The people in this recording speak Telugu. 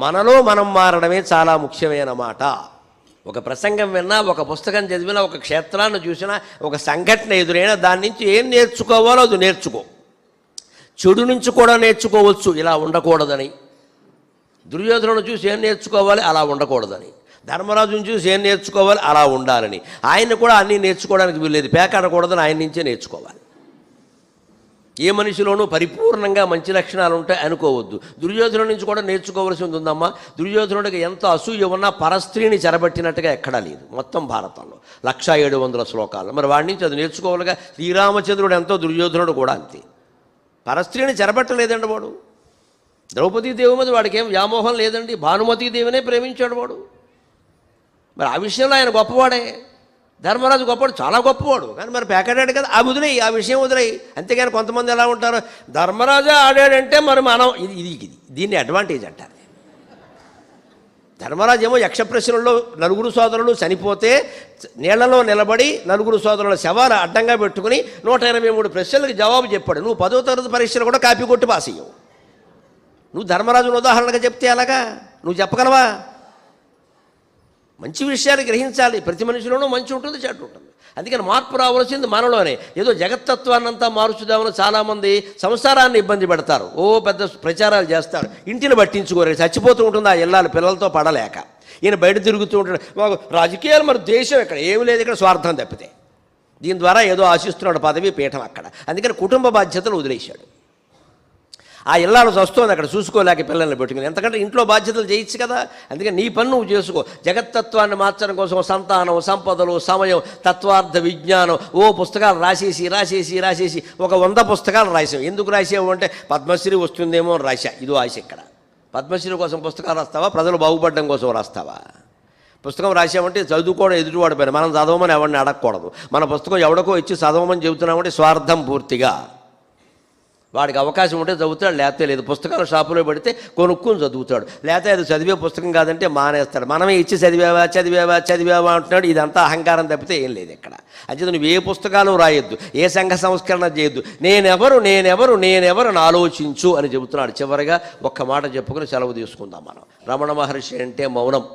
మనలో మనం మారడమే చాలా ముఖ్యమైన మాట. ఒక ప్రసంగం విన్నా, ఒక పుస్తకం చదివినా, ఒక క్షేత్రాన్ని చూసినా, ఒక సంఘటన ఎదురైనా దాని నుంచి ఏం నేర్చుకోవాలో అది నేర్చుకో. చెడు నుంచి కూడా నేర్చుకోవచ్చు, ఇలా ఉండకూడదని. దుర్యోధనుడు చూసి ఏం నేర్చుకోవాలి, అలా ఉండకూడదని. ధర్మరాజుని చూసి ఏం నేర్చుకోవాలి, అలా ఉండాలని. ఆయన కూడా అన్నీ నేర్చుకోవడానికి వీల్లేదు, పేకాడకూడదని ఆయన నుంచే నేర్చుకోవాలి. ఏ మనిషిలోనూ పరిపూర్ణంగా మంచి లక్షణాలు ఉంటాయి అనుకోవద్దు. దుర్యోధనుడి నుంచి కూడా నేర్చుకోవాల్సి ఉందమ్మా. దుర్యోధనుడికి ఎంత అసూయ ఉన్నా పరస్త్రీని చెరబట్టినట్టుగా ఎక్కడా లేదు మొత్తం భారతంలో 1700 శ్లోకాలు. మరి వాడి నుంచి అది నేర్చుకోవాలిగా. శ్రీరామచంద్రుడు ఎంతో, దుర్యోధనుడు కూడా అంతే. పరస్త్రీని చెరబట్టలేదండి వాడు. ద్రౌపదీదేవి మీద వాడికి ఏం వ్యామోహం లేదండి. భానుమతీదేవినే ప్రేమించాడు వాడు. మరి ఆ విషయంలో ఆయన గొప్పవాడే. ధర్మరాజు గొప్పవాడు, చాలా గొప్పవాడు. కానీ మరి పేకాడాడు కదా, ఆ వదిలేయి, ఆ విషయం వదిలేయి. అంతేగాని కొంతమంది ఎలా ఉంటారు, ధర్మరాజు ఆడాడంటే మరి మనం దీన్ని అడ్వాంటేజ్ అంటారు. ధర్మరాజు ఏమో యక్ష ప్రశ్నల్లో 4 సోదరులు చనిపోతే నీళ్లలో నిలబడి 4 సోదరుల శవాలు అడ్డంగా పెట్టుకుని 123 ప్రశ్నలకు జవాబు చెప్పాడు. నువ్వు 10వ తరగతి పరీక్షలు కూడా కాపీ కొట్టి పాస్ అయ్యావు. నువ్వు ధర్మరాజును ఉదాహరణగా చెప్తే అలాగా నువ్వు చెప్పగలవా? మంచి విషయాలు గ్రహించాలి. ప్రతి మనిషిలోనూ మంచి ఉంటుంది, చెడు ఉంటుంది. అందుకని మార్పు రావాల్సింది మనలోనే. ఏదో జగత్తత్వాన్నంతా మార్చుదామని చాలామంది సంసారాన్ని ఇబ్బంది పెడతారు. పెద్ద ప్రచారాలు చేస్తారు, ఇంటిని పట్టించుకోరు. చచ్చిపోతూ ఉంటుంది ఆ ఇల్లాలు పిల్లలతో పడలేక. ఈయన బయట తిరుగుతూ ఉంటాడు. మాకు రాజకీయాలు, మరి దేశం ఇక్కడ ఏమి లేదు, ఇక్కడ స్వార్థం తప్పితే. దీని ద్వారా ఏదో ఆశిస్తున్నాడు, పదవి పీఠం అక్కడ. అందుకని కుటుంబ బాధ్యతలు వదిలేశాడు. ఆ ఇల్లాలు వస్తుంది అక్కడ చూసుకోలేక పిల్లల్ని పెట్టుకుని. ఎంతకంటే ఇంట్లో బాధ్యతలు చేయొచ్చు కదా. అందుకని నీ పని నువ్వు చేసుకో. జగత్తత్వాన్ని మార్చడం కోసం సంతానం, సంపదలు, సమయం, తత్వార్థ విజ్ఞానం, పుస్తకాలు రాసేసి ఒక 100 పుస్తకాలు రాసాం. ఎందుకు రాసావు అంటే పద్మశ్రీ వస్తుందేమో అని రాశా. ఇదో ఆశ ఇక్కడ. పద్మశ్రీ కోసం పుస్తకాలు రాస్తావా, ప్రజలు బాగుపడడం కోసం రాస్తావా? పుస్తకం రాసామంటే చదువుకోవడం ఎదుటివాడి పైన. మనం చదవమని ఎవరిని అడగకూడదు. మన పుస్తకం ఎవడికో ఇచ్చి చదవమని చెబుతున్నామంటే స్వార్థం పూర్తిగా. వాడికి అవకాశం ఉంటే చదువుతాడు, లేకపోతే లేదు. పుస్తకాలు షాపులో పెడితే కొనుక్కొని చదువుతాడు, లేకపోతే అది చదివే పుస్తకం కాదంటే మానేస్తాడు. మనమే ఇచ్చి చదివావా అంటున్నాడు. ఇదంతా అహంకారం తప్పితే ఏం లేదు ఇక్కడ. అంచేత నువ్వు ఏ పుస్తకాలు రాయొద్దు, ఏ సంఘ సంస్కరణ చేయొద్దు. నేనెవరు ఆలోచించు అని చెబుతున్నాడు. చివరిగా ఒక్క మాట చెప్పుకుని సెలవు తీసుకుందాం మనం. రమణ మహర్షి అంటే మౌనం.